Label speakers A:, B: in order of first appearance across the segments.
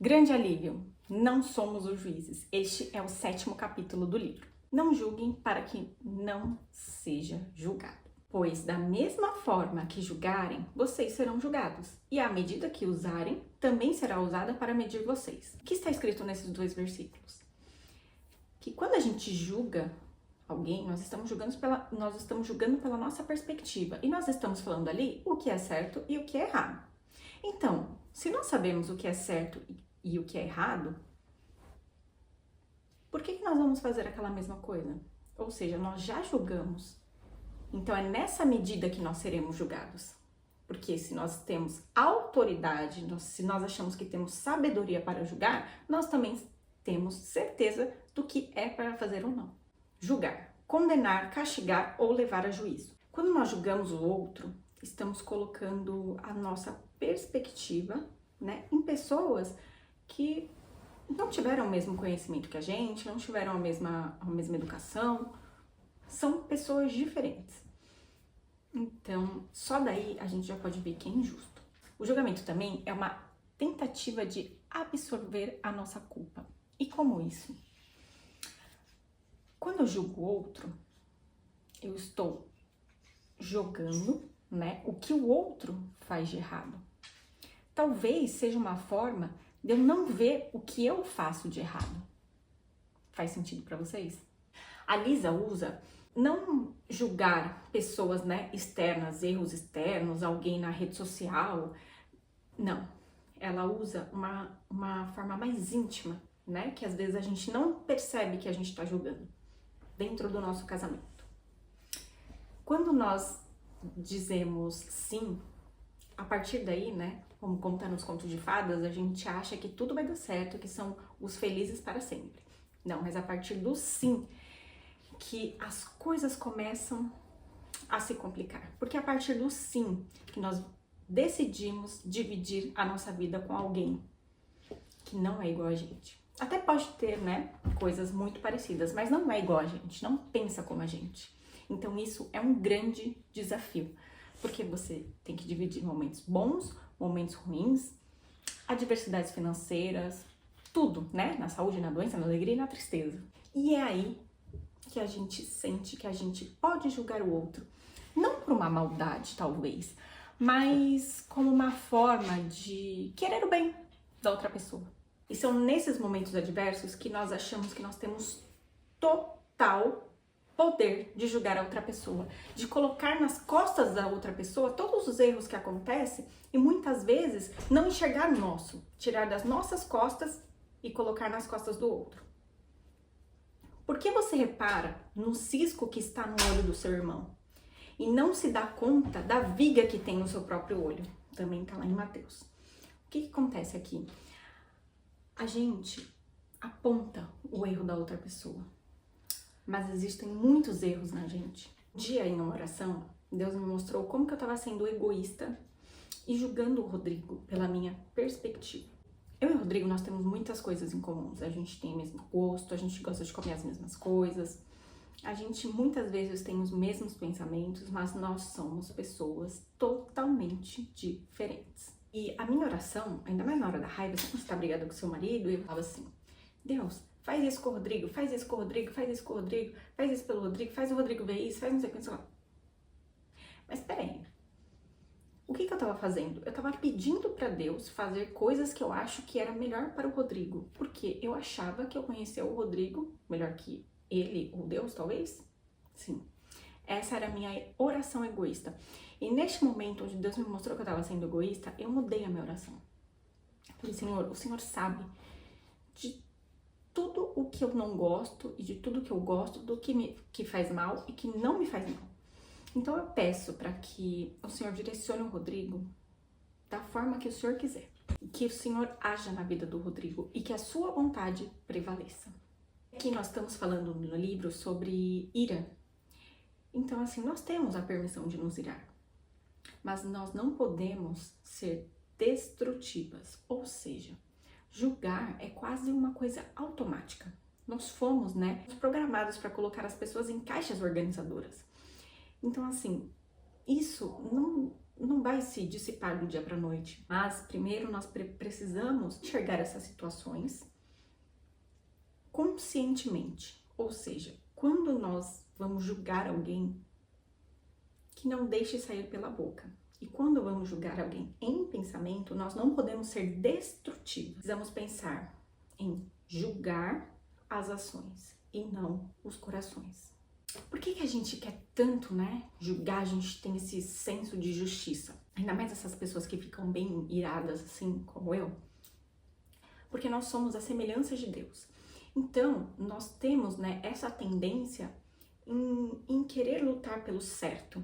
A: Grande alívio! Não somos os juízes. Este é o 7º capítulo do livro. Não julguem para que não seja julgado. Pois da mesma forma que julgarem, vocês serão julgados. E a medida que usarem, também será usada para medir vocês. O que está escrito nesses 2 versículos? Que quando a gente julga alguém, nós estamos julgando pela nossa perspectiva. E nós estamos falando ali o que é certo e o que é errado. Então, se nós sabemos o que é certo e o que é errado, por que nós vamos fazer aquela mesma coisa? Ou seja, nós já julgamos. Então, é nessa medida que nós seremos julgados. Porque se nós temos autoridade, se nós achamos que temos sabedoria para julgar, nós também temos certeza do que é para fazer ou não. Julgar, condenar, castigar ou levar a juízo. Quando nós julgamos o outro, estamos colocando a nossa perspectiva, em pessoas que não tiveram o mesmo conhecimento que a gente, não tiveram a mesma educação, são pessoas diferentes. Então, só daí a gente já pode ver que é injusto. O julgamento também é uma tentativa de absorver a nossa culpa. E como isso? Quando eu julgo o outro, eu estou jogando, o que o outro faz de errado. Talvez seja uma forma de eu não ver o que eu faço de errado. Faz sentido para vocês? A Lisa usa não julgar pessoas, externas, erros externos, alguém na rede social. Não. Ela usa uma forma mais íntima, que às vezes a gente não percebe que a gente está julgando dentro do nosso casamento. Quando nós dizemos sim, a partir daí, como conta nos contos de fadas, a gente acha que tudo vai dar certo, que são os felizes para sempre. Não, mas a partir do sim, que as coisas começam a se complicar. Porque a partir do sim, que nós decidimos dividir a nossa vida com alguém que não é igual a gente. Até pode ter, coisas muito parecidas, mas não é igual a gente, não pensa como a gente. Então isso é um grande desafio, porque você tem que dividir momentos bons, momentos ruins, adversidades financeiras, tudo, na saúde, na doença, na alegria e na tristeza. E é aí que a gente sente que a gente pode julgar o outro, não por uma maldade, talvez, mas como uma forma de querer o bem da outra pessoa. E são nesses momentos adversos que nós achamos que nós temos total poder de julgar a outra pessoa, de colocar nas costas da outra pessoa todos os erros que acontecem e muitas vezes não enxergar o nosso, tirar das nossas costas e colocar nas costas do outro. Por que você repara no cisco que está no olho do seu irmão e não se dá conta da viga que tem no seu próprio olho? Também está lá em Mateus. O que acontece aqui? A gente aponta o erro da outra pessoa, mas existem muitos erros na gente. Um dia em uma oração, Deus me mostrou como que eu estava sendo egoísta e julgando o Rodrigo pela minha perspectiva. Eu e o Rodrigo, nós temos muitas coisas em comuns. A gente tem o mesmo gosto, a gente gosta de comer as mesmas coisas. A gente muitas vezes tem os mesmos pensamentos, mas nós somos pessoas totalmente diferentes. E a minha oração, ainda mais na hora da raiva, você quando você tá brigada com seu marido, eu falava assim: Deus, faz isso com o Rodrigo, faz isso com o Rodrigo, faz isso com o Rodrigo, faz isso pelo Rodrigo, faz o Rodrigo ver isso, faz não sei o que, sei lá. Mas peraí, o que eu tava fazendo? Eu tava pedindo pra Deus fazer coisas que eu acho que era melhor para o Rodrigo, porque eu achava que eu conhecia o Rodrigo melhor que ele ou Deus, talvez? Sim. Essa era a minha oração egoísta. E neste momento onde Deus me mostrou que eu estava sendo egoísta, eu mudei a minha oração. Falei, Senhor, o Senhor sabe de tudo o que eu não gosto e de tudo que eu gosto, do que faz mal e que não me faz mal. Então eu peço para que o Senhor direcione o Rodrigo da forma que o Senhor quiser. Que o Senhor haja na vida do Rodrigo e que a sua vontade prevaleça. Aqui nós estamos falando no livro sobre ira. Então, assim, nós temos a permissão de nos irar, mas nós não podemos ser destrutivas, ou seja, julgar é quase uma coisa automática. Nós fomos, programados para colocar as pessoas em caixas organizadoras. Então, assim, isso não vai se dissipar do dia para a noite. Mas primeiro nós precisamos enxergar essas situações conscientemente. Ou seja, quando nós vamos julgar alguém, que não deixe sair pela boca. E quando vamos julgar alguém em pensamento, nós não podemos ser destrutivos. Precisamos pensar em julgar as ações e não os corações. Por que a gente quer tanto, né, julgar? A gente tem esse senso de justiça. Ainda mais essas pessoas que ficam bem iradas, assim como eu. Porque nós somos a semelhança de Deus. Então, nós temos, né, essa tendência em querer lutar pelo certo.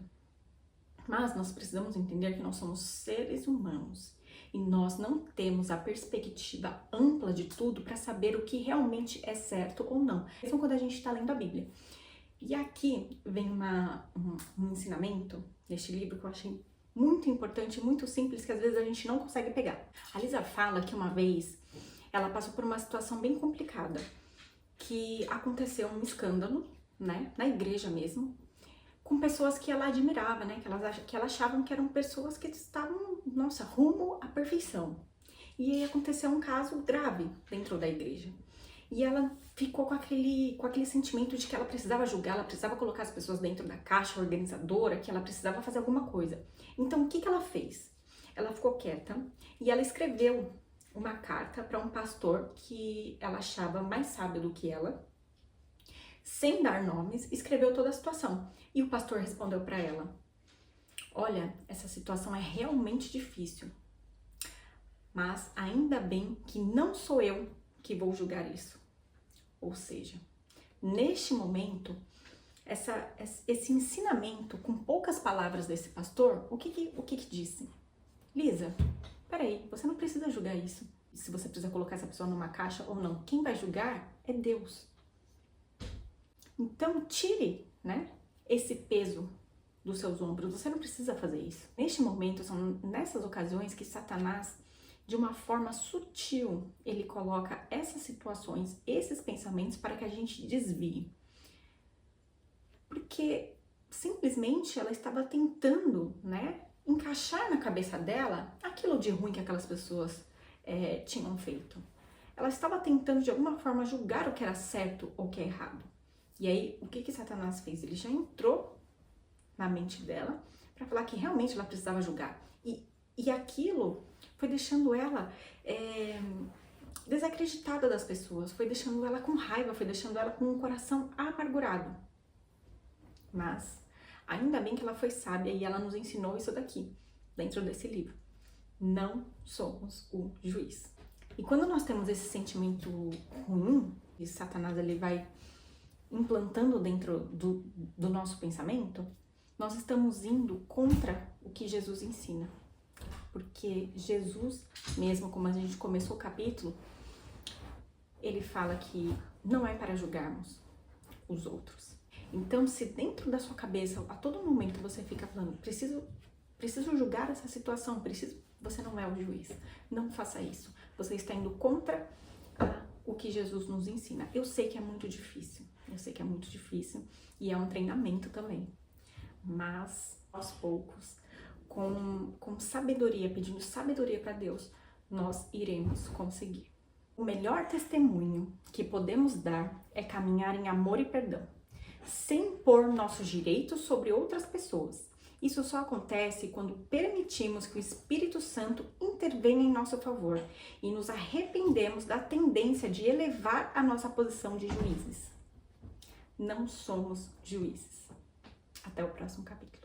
A: Mas nós precisamos entender que nós somos seres humanos e nós não temos a perspectiva ampla de tudo para saber o que realmente é certo ou não. Mesmo quando a gente está lendo a Bíblia. E aqui vem um ensinamento neste livro que eu achei muito importante, muito simples, que às vezes a gente não consegue pegar. A Lisa fala que uma vez ela passou por uma situação bem complicada, que aconteceu um escândalo, né, na igreja mesmo, com pessoas que ela admirava, né? Que ela achavam que eram pessoas que estavam, nossa, rumo à perfeição. E aí aconteceu um caso grave dentro da igreja. E ela ficou com aquele sentimento de que ela precisava julgar, ela precisava colocar as pessoas dentro da caixa organizadora, que ela precisava fazer alguma coisa. Então, o que ela fez? Ela ficou quieta e ela escreveu uma carta para um pastor que ela achava mais sábio do que ela, sem dar nomes, escreveu toda a situação. E o pastor respondeu para ela: olha, essa situação é realmente difícil, mas ainda bem que não sou eu que vou julgar isso. Ou seja, neste momento, esse ensinamento com poucas palavras desse pastor, o que disse? Lisa, peraí, você não precisa julgar isso. Se você precisa colocar essa pessoa numa caixa ou não, quem vai julgar é Deus. Então, tire, né, esse peso dos seus ombros. Você não precisa fazer isso. Neste momento, são nessas ocasiões que Satanás, de uma forma sutil, ele coloca essas situações, esses pensamentos para que a gente desvie. Porque simplesmente ela estava tentando, né, encaixar na cabeça dela aquilo de ruim que aquelas pessoas tinham feito. Ela estava tentando de alguma forma julgar o que era certo ou o que é errado. E aí, o que Satanás fez? Ele já entrou na mente dela para falar que realmente ela precisava julgar. E aquilo foi deixando ela desacreditada das pessoas, foi deixando ela com raiva, foi deixando ela com um coração amargurado. Mas, ainda bem que ela foi sábia e ela nos ensinou isso daqui, dentro desse livro. Não somos o juiz. E quando nós temos esse sentimento ruim, e Satanás ele vai implantando dentro do nosso pensamento, nós estamos indo contra o que Jesus ensina. Porque Jesus, mesmo como a gente começou o capítulo, ele fala que não é para julgarmos os outros. Então, se dentro da sua cabeça, a todo momento você fica falando, preciso julgar essa situação, você não é o juiz. Não faça isso. Você está indo contra o que Jesus nos ensina. Eu sei que é muito difícil. E é um treinamento também. Mas, aos poucos, com sabedoria, pedindo sabedoria para Deus, nós iremos conseguir. O melhor testemunho que podemos dar é caminhar em amor e perdão, sem impor nossos direitos sobre outras pessoas. Isso só acontece quando permitimos que o Espírito Santo intervenha em nosso favor e nos arrependemos da tendência de elevar a nossa posição de juízes. Não somos juízes. Até o próximo capítulo.